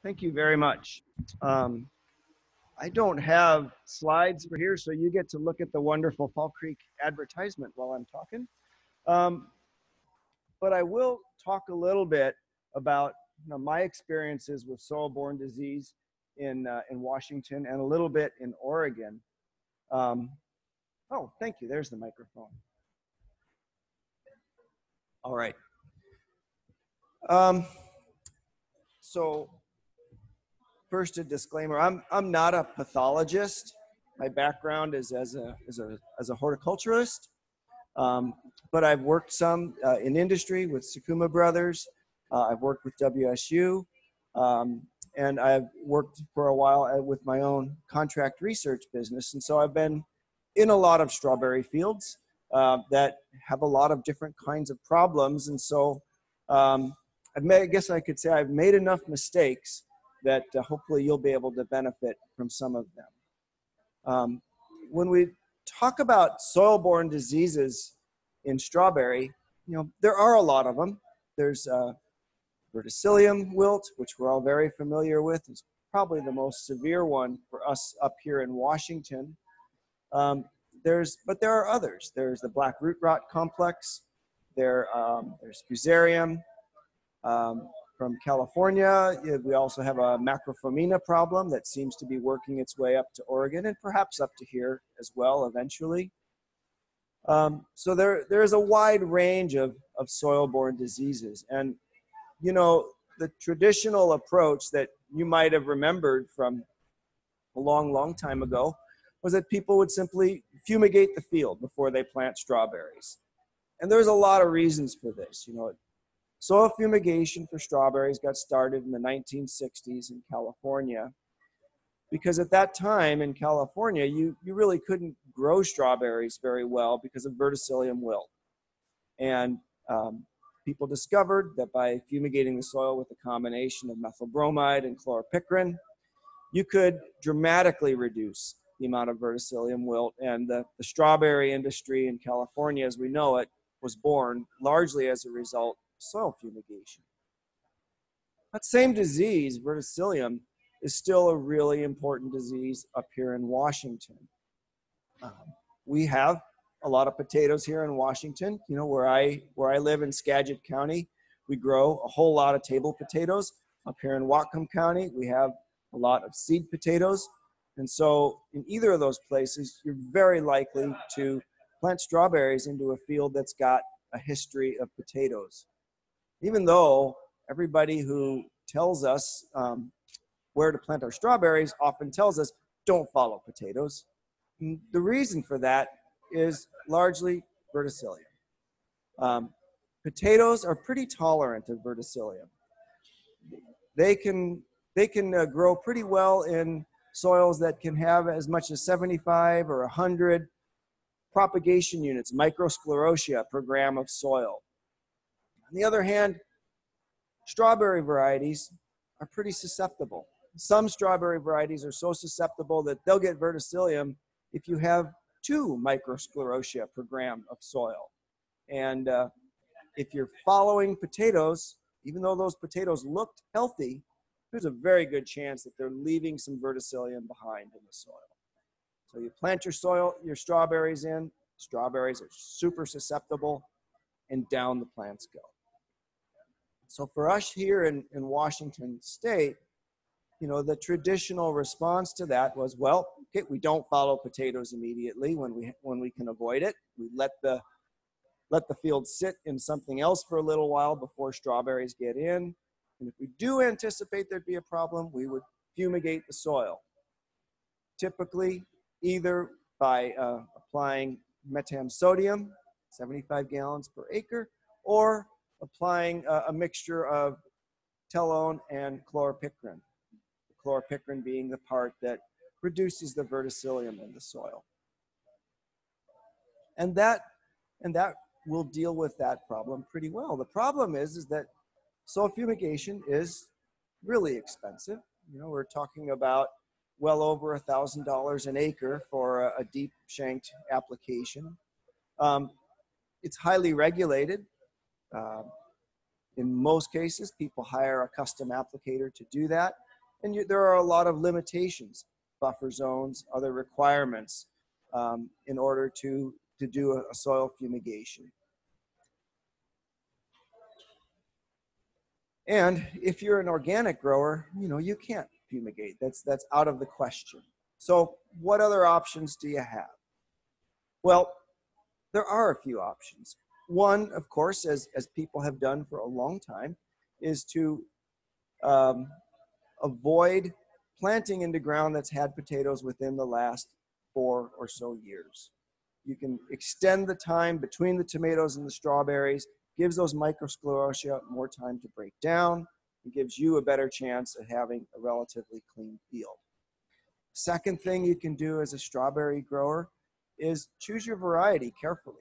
Thank you very much. I don't have slides for here, so you get to look at the wonderful Fall Creek advertisement while I'm talking. But I will talk a little bit about my experiences with soil-borne disease in Washington and a little bit in Oregon. Oh, thank you. There's the microphone. All right. So first, a disclaimer: I'm not a pathologist. My background is as a horticulturist, but I've worked some in industry with Sakuma Brothers. I've worked with WSU, and I've worked for a while with my own contract research business. And so I've been in a lot of strawberry fields that have a lot of different kinds of problems. And so I guess I could say I've made enough mistakes that hopefully you'll be able to benefit from some of them. When we talk about soil-borne diseases in strawberry, there are a lot of them. There's Verticillium wilt, which we're all very familiar with. It's probably the most severe one for us up here in Washington. But there are others. There's the black root rot complex. There's Fusarium. From California, we also have a macrophomina problem that seems to be working its way up to Oregon and perhaps up to here as well eventually. So there is a wide range of soil-borne diseases. And, the traditional approach that you might have remembered from a long, long time ago was that people would simply fumigate the field before they plant strawberries. And there's a lot of reasons for this. Soil fumigation for strawberries got started in the 1960s in California because at that time in California, you really couldn't grow strawberries very well because of Verticillium wilt. And people discovered that by fumigating the soil with a combination of methyl bromide and chloropicrin, you could dramatically reduce the amount of Verticillium wilt. And the strawberry industry in California, as we know it, was born largely as a result soil fumigation. That same disease, Verticillium, is still a really important disease up here in Washington. We have a lot of potatoes here in Washington. Where I live in Skagit County, we grow a whole lot of table potatoes. Up here in Whatcom County, we have a lot of seed potatoes. And so in either of those places, you're very likely to plant strawberries into a field that's got a history of potatoes. Even though everybody who tells us where to plant our strawberries often tells us, don't follow potatoes. And the reason for that is largely Verticillium. Potatoes are pretty tolerant of Verticillium. They can grow pretty well in soils that can have as much as 75 or 100 propagation units, microsclerotia per gram of soil. On the other hand, strawberry varieties are pretty susceptible. Some strawberry varieties are so susceptible that they'll get Verticillium if you have 2 microsclerotia per gram of soil. And if you're following potatoes, even though those potatoes looked healthy, there's a very good chance that they're leaving some Verticillium behind in the soil. So you plant your strawberries in, strawberries are super susceptible, and down the plants go. So for us here in Washington State, the traditional response to that was, well, okay, we don't follow potatoes immediately when we can avoid it. We let the field sit in something else for a little while before strawberries get in. And if we do anticipate there'd be a problem, we would fumigate the soil. Typically, either by applying metam sodium, 75 gallons per acre, or applying a mixture of telone and chloropicrin. The chloropicrin being the part that reduces the Verticillium in the soil. And that will deal with that problem pretty well. The problem is that soil fumigation is really expensive. We're talking about well over $1,000 an acre for a deep shanked application. It's highly regulated. In most cases, people hire a custom applicator to do that. And there are a lot of limitations, buffer zones, other requirements in order to do a soil fumigation. And if you're an organic grower, you can't fumigate. That's out of the question. So what other options do you have? Well, there are a few options. One, of course, as people have done for a long time, is to avoid planting into ground that's had potatoes within the last 4 or so years. You can extend the time between the tomatoes and the strawberries, gives those microsclerotia more time to break down. It gives you a better chance at having a relatively clean field. Second thing you can do as a strawberry grower is choose your variety carefully.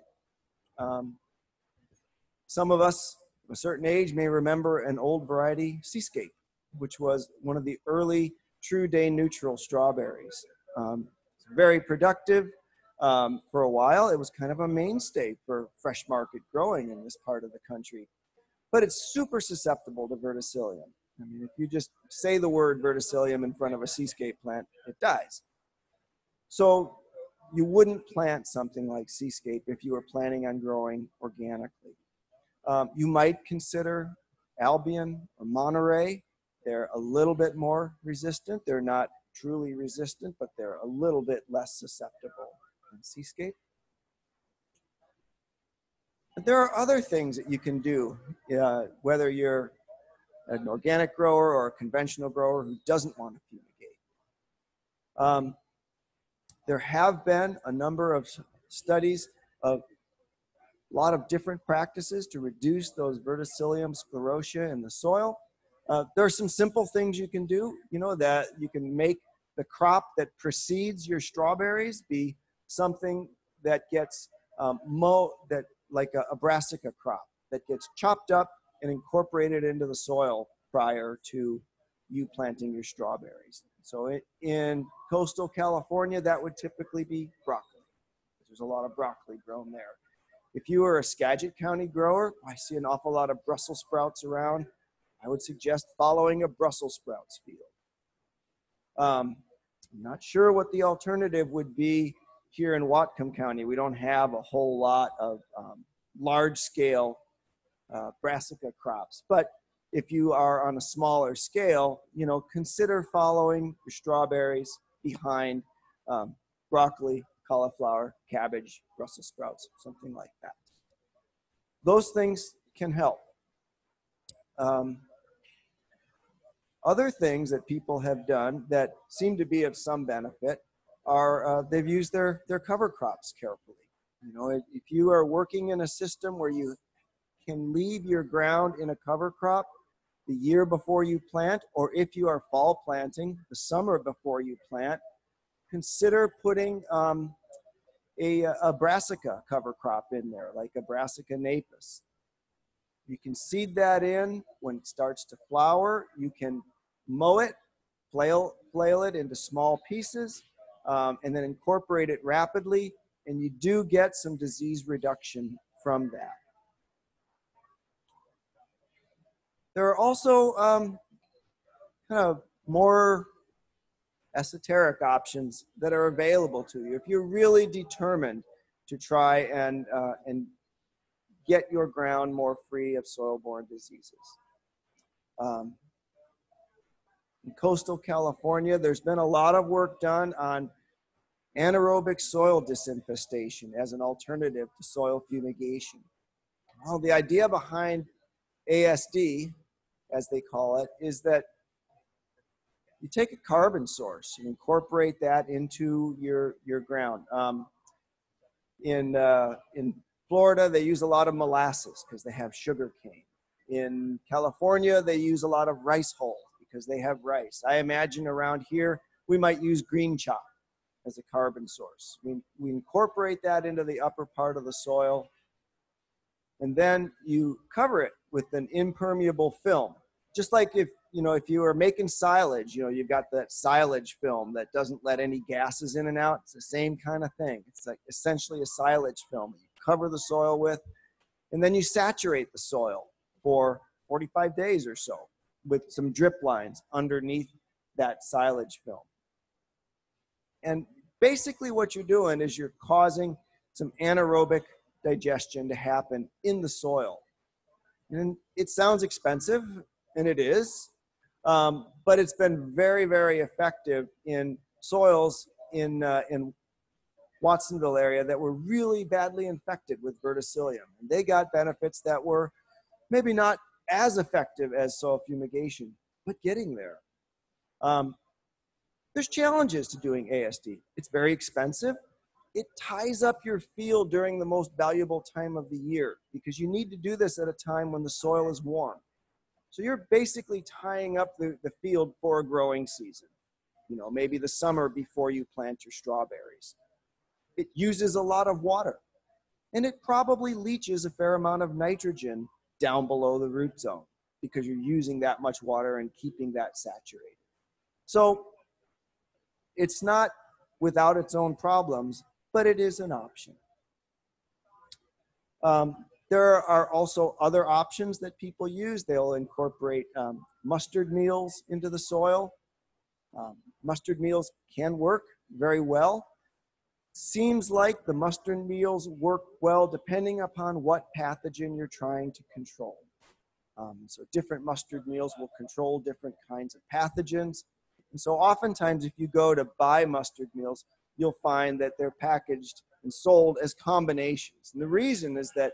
Some of us of a certain age may remember an old variety, Seascape, which was one of the early true day neutral strawberries. Very productive for a while. It was kind of a mainstay for fresh market growing in this part of the country. But it's super susceptible to verticillium. I mean, if you just say the word verticillium in front of a Seascape plant, it dies. So you wouldn't plant something like Seascape if you were planning on growing organically. You might consider Albion or Monterey. They're a little bit more resistant. They're not truly resistant, but they're a little bit less susceptible than Seascape. But there are other things that you can do, whether you're an organic grower or a conventional grower who doesn't want to fumigate. There have been a number of studies of a lot of different practices to reduce those Verticillium sclerotia in the soil. There are some simple things you can do, that you can make the crop that precedes your strawberries be something that gets like a brassica crop that gets chopped up and incorporated into the soil prior to you planting your strawberries. So in coastal California, that would typically be broccoli. There's a lot of broccoli grown there. If you are a Skagit County grower, I see an awful lot of Brussels sprouts around. I would suggest following a Brussels sprouts field. I'm not sure what the alternative would be here in Whatcom County. We don't have a whole lot of large-scale brassica crops. But if you are on a smaller scale, consider following your strawberries behind broccoli, cauliflower, cabbage, Brussels sprouts, something like that. Those things can help. Other things that people have done that seem to be of some benefit are they've used their cover crops carefully. If you are working in a system where you can leave your ground in a cover crop the year before you plant, or if you are fall planting the summer before you plant, consider putting a brassica cover crop in there, like a Brassica napus. You can seed that in when it starts to flower. You can mow it, flail it into small pieces, and then incorporate it rapidly, and you do get some disease reduction from that. There are also kind of more esoteric options that are available to you if you're really determined to try and get your ground more free of soil-borne diseases. In coastal California, there's been a lot of work done on anaerobic soil disinfestation as an alternative to soil fumigation. Well, the idea behind ASD, as they call it, is that you take a carbon source and incorporate that into your ground. In Florida, they use a lot of molasses because they have sugar cane. In California, they use a lot of rice hulls because they have rice. I imagine around here, we might use green chop as a carbon source. We incorporate that into the upper part of the soil, and then you cover it with an impermeable film. Just like if you are making silage, you've got that silage film that doesn't let any gases in and out. It's the same kind of thing. It's like essentially a silage film that you cover the soil with, and then you saturate the soil for 45 days or so with some drip lines underneath that silage film. And basically what you're doing is you're causing some anaerobic digestion to happen in the soil. And it sounds expensive, and it is, but it's been very, very effective in soils in Watsonville area that were really badly infected with verticillium. And they got benefits that were maybe not as effective as soil fumigation, but getting there. There's challenges to doing ASD. It's very expensive. It ties up your field during the most valuable time of the year because you need to do this at a time when the soil is warm. So you're basically tying up the field for a growing season. You know, maybe the summer before you plant your strawberries. It uses a lot of water, and it probably leaches a fair amount of nitrogen down below the root zone because you're using that much water and keeping that saturated. So it's not without its own problems, but it is an option. There are also other options that people use. They'll incorporate mustard meals into the soil. Mustard meals can work very well. Seems like the mustard meals work well depending upon what pathogen you're trying to control. So different mustard meals will control different kinds of pathogens. And so oftentimes if you go to buy mustard meals, you'll find that they're packaged and sold as combinations. And the reason is that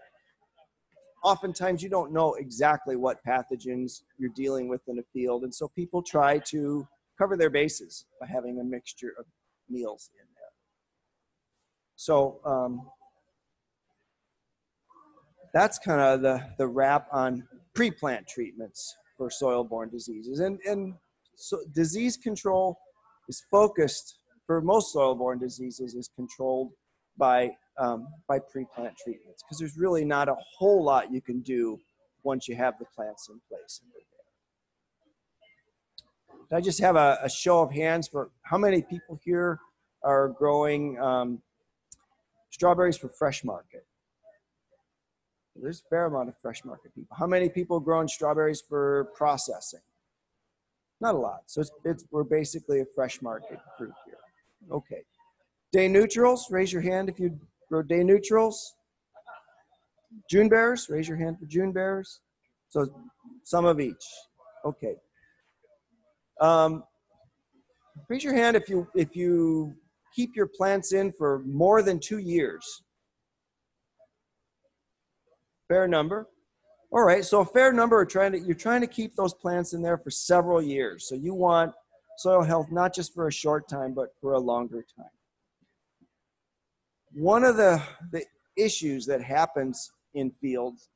oftentimes you don't know exactly what pathogens you're dealing with in a field. And so people try to cover their bases by having a mixture of meals in there. So that's kind of the wrap on pre-plant treatments for soil-borne diseases. And so disease control is focused, for most soil-borne diseases, is controlled by pre-plant treatments because there's really not a whole lot you can do once you have the plants in place. I just have a show of hands for how many people here are growing strawberries for fresh market. There's a fair amount of fresh market people. How many people growing strawberries for processing? Not a lot. So we're basically a fresh market group here. Okay. Day neutrals, raise your hand if you grow day neutrals. June bearers, raise your hand for June bearers. So some of each. Okay. Raise your hand if you keep your plants in for more than 2 years. Fair number. All right, so a fair number you're trying to keep those plants in there for several years. So you want soil health not just for a short time, but for a longer time. One of the issues that happens in fields,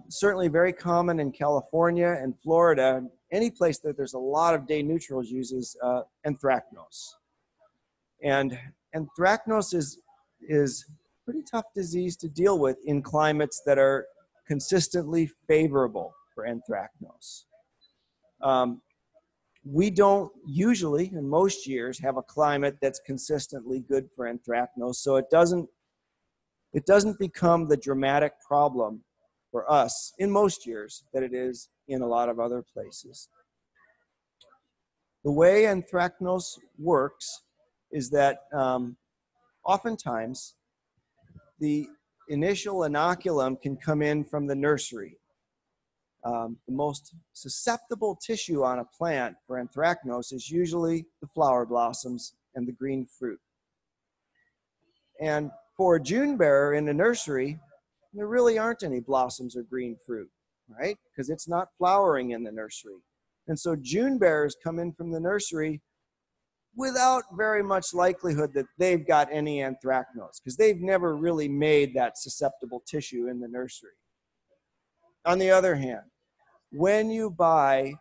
certainly very common in California and Florida, any place that there's a lot of day neutrals uses anthracnose. And anthracnose is a pretty tough disease to deal with in climates that are consistently favorable for anthracnose. We don't usually, in most years, have a climate that's consistently good for anthracnose, so it doesn't become the dramatic problem for us in most years that it is in a lot of other places. The way anthracnose works is that oftentimes the initial inoculum can come in from the nursery. The most susceptible tissue on a plant for anthracnose is usually the flower blossoms and the green fruit. And for a June bearer in a nursery, there really aren't any blossoms or green fruit, right? Because it's not flowering in the nursery. And so June bearers come in from the nursery without very much likelihood that they've got any anthracnose because they've never really made that susceptible tissue in the nursery. On the other hand, when you buy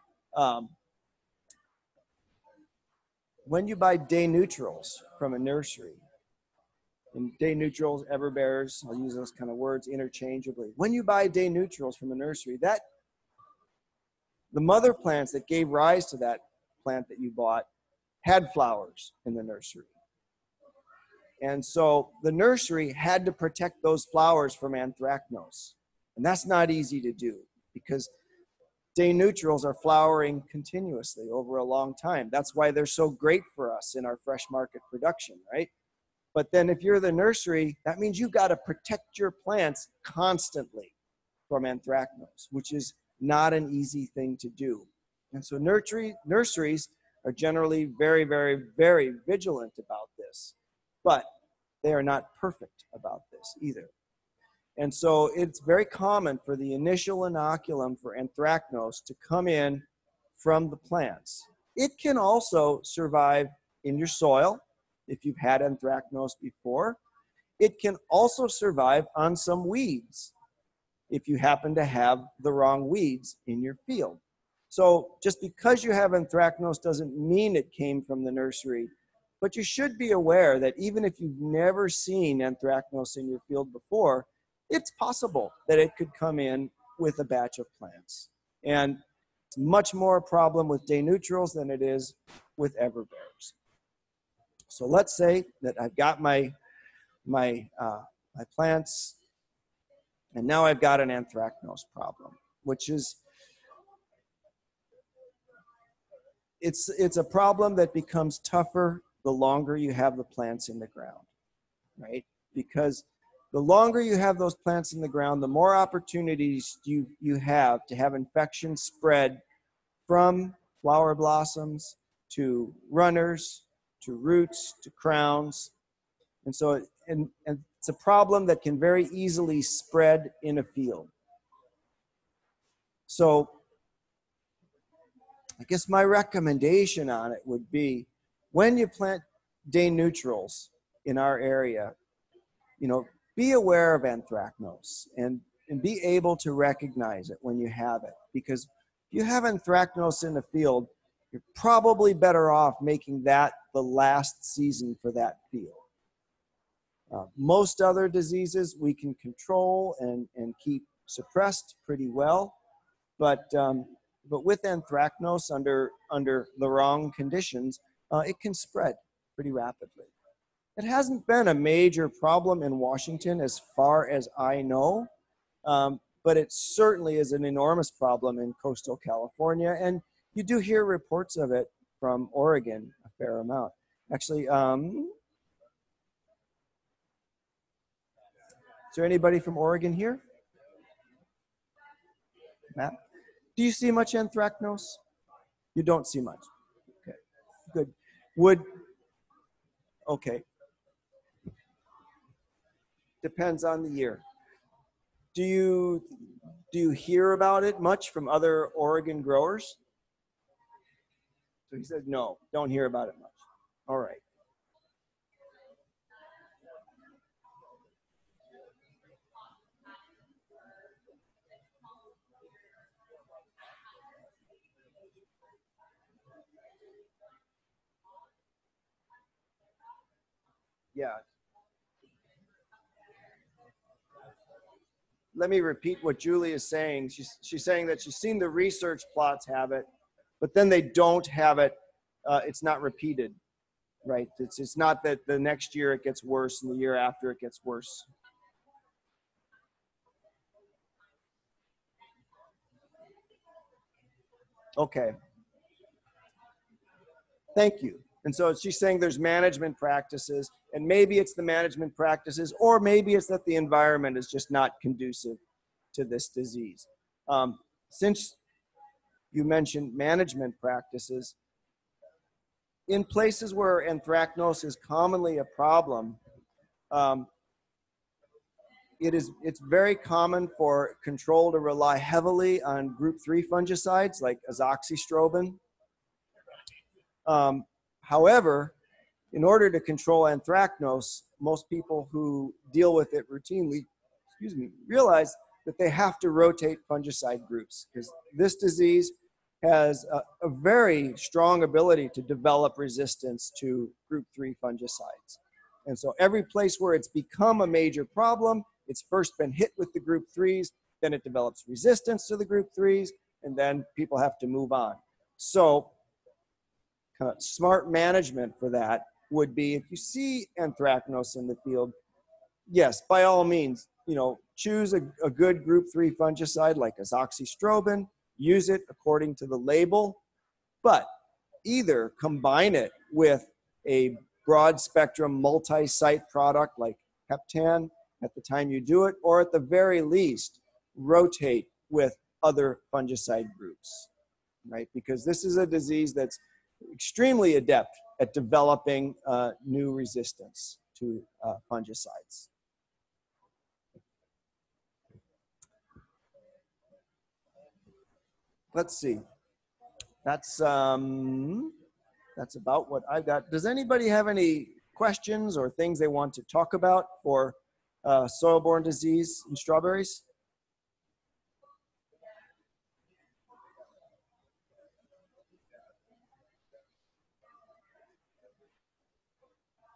day neutrals from a nursery, and day neutrals, everbearers, I'll use those kind of words interchangeably. When you buy day neutrals from a nursery, the mother plants that gave rise to that plant that you bought had flowers in the nursery. And so the nursery had to protect those flowers from anthracnose. And that's not easy to do because day neutrals are flowering continuously over a long time. That's why they're so great for us in our fresh market production, right? But then if you're the nursery, that means you've got to protect your plants constantly from anthracnose, which is not an easy thing to do. And so nurseries are generally very, very, very vigilant about this, but they are not perfect about this either. And so it's very common for the initial inoculum for anthracnose to come in from the plants. It can also survive in your soil if you've had anthracnose before. It can also survive on some weeds if you happen to have the wrong weeds in your field. So just because you have anthracnose doesn't mean it came from the nursery, but you should be aware that even if you've never seen anthracnose in your field before, it's possible that it could come in with a batch of plants. And it's much more a problem with day neutrals than it is with everbearers. So let's say that I've got my plants, and now I've got an anthracnose problem, which is, it's a problem that becomes tougher the longer you have the plants in the ground, right? Because the longer you have those plants in the ground, the more opportunities you have to have infection spread from flower blossoms to runners, to roots, to crowns. And so and it's a problem that can very easily spread in a field. So I guess my recommendation on it would be, when you plant day neutrals in our area, you know, be aware of anthracnose and be able to recognize it when you have it. Because if you have anthracnose in the field, you're probably better off making that the last season for that field. Most other diseases we can control and keep suppressed pretty well, but with anthracnose under the wrong conditions, it can spread pretty rapidly. It hasn't been a major problem in Washington as far as I know, but it certainly is an enormous problem in coastal California, and you do hear reports of it from Oregon a fair amount. Actually, is there anybody from Oregon here? Matt? Do you see much anthracnose? You don't see much. Okay, good. Okay. Depends on the year. Do you hear about it much from other Oregon growers? So he said, no, don't hear about it much. All right. Yeah. Let me repeat what Julie is saying. She's saying that she's seen the research plots have it, but then they don't have it. It's not repeated, right? It's not that the next year it gets worse and the year after it gets worse. Okay. Thank you. And so she's saying there's management practices, and maybe it's the management practices, or maybe it's that the environment is just not conducive to this disease. Since you mentioned management practices, in places where anthracnose is commonly a problem, it's very common for control to rely heavily on group 3 fungicides like azoxystrobin. However, in order to control anthracnose, most people who deal with it routinely, realize that they have to rotate fungicide groups, because this disease has a very strong ability to develop resistance to group 3 fungicides. And so every place where it's become a major problem, it's first been hit with the group 3s, then it develops resistance to the group 3s, and then people have to move on. So kind of smart management for that would be, if you see anthracnose in the field, yes, by all means, choose a good group 3 fungicide like azoxystrobin, use it according to the label, but either combine it with a broad spectrum multi-site product like Heptan at the time you do it, or at the very least, rotate with other fungicide groups, right? Because this is a disease that's extremely adept at developing new resistance to fungicides. Let's see. That's about what I've got. Does anybody have any questions or things they want to talk about for soil-borne disease in strawberries?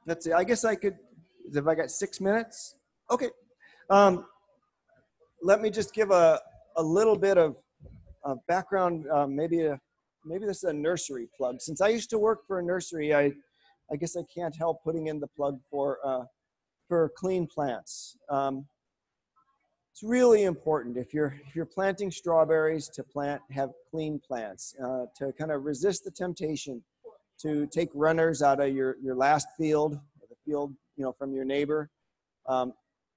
Let's see. I guess I could, if I got 6 minutes. Okay. Let me just give a little bit of background. Maybe this is a nursery plug. Since I used to work for a nursery, I guess I can't help putting in the plug for clean plants. It's really important if you're planting strawberries to have clean plants to kind of resist the temptation to take runners out of your last field, or the field from your neighbor.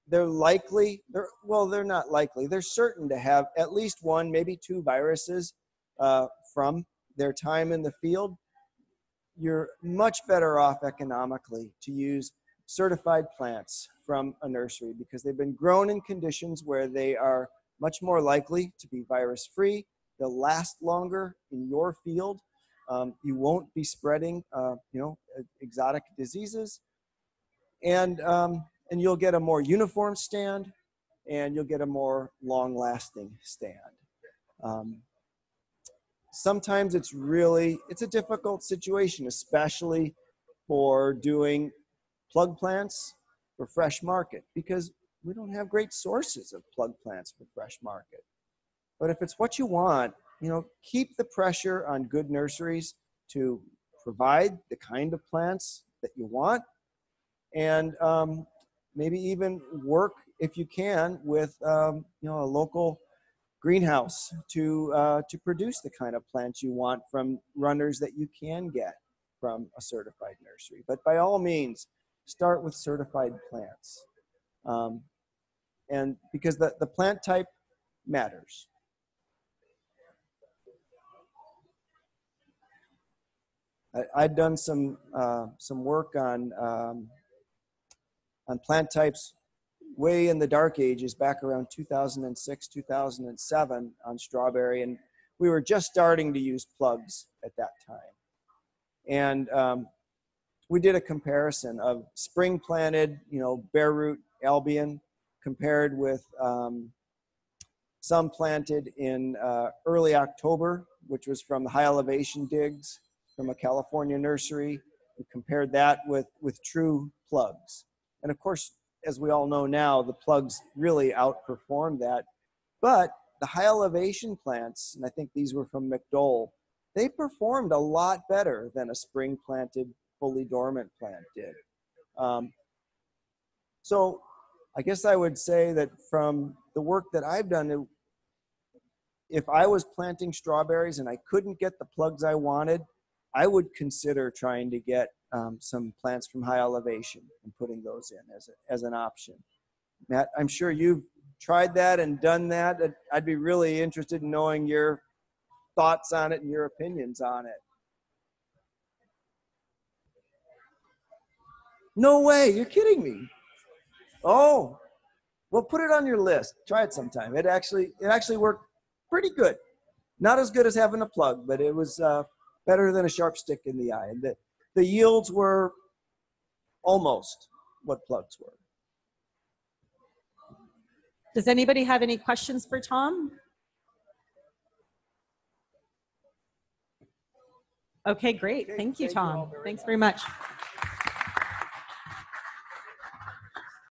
They're not likely. They're certain to have at least one, maybe two viruses from their time in the field. You're much better off economically to use certified plants from a nursery because they've been grown in conditions where they are much more likely to be virus-free. They'll last longer in your field. You won't be spreading, exotic diseases, and you'll get a more uniform stand, and you'll get a more long-lasting stand. Sometimes it's a difficult situation, especially for doing plug plants for fresh market, because we don't have great sources of plug plants for fresh market. But if it's what you want, keep the pressure on good nurseries to provide the kind of plants that you want, and maybe even work, if you can, with a local greenhouse to produce the kind of plants you want from runners that you can get from a certified nursery. But by all means, start with certified plants, and because the plant type matters. I've done some work on plant types way in the dark ages, back around 2006, 2007 on strawberry, and we were just starting to use plugs at that time. And we did a comparison of spring planted, bare root Albion compared with some planted in early October, which was from the high elevation digs from a California nursery. We compared that with true plugs. And of course, as we all know now, the plugs really outperformed that. But the high elevation plants, and I think these were from McDowell, they performed a lot better than a spring planted, fully dormant plant did. So I guess I would say that from the work that I've done, if I was planting strawberries and I couldn't get the plugs I wanted, I would consider trying to get some plants from high elevation and putting those in as an option. Matt, I'm sure you've tried that and done that. I'd be really interested in knowing your thoughts on it and your opinions on it. No way, you're kidding me. Oh, well, put it on your list. Try it sometime. It actually worked pretty good. Not as good as having a plug, but it was better than a sharp stick in the eye. And the yields were almost what plugs were. Does anybody have any questions for Tom? Okay, great. Thank you, Tom. Thanks very much.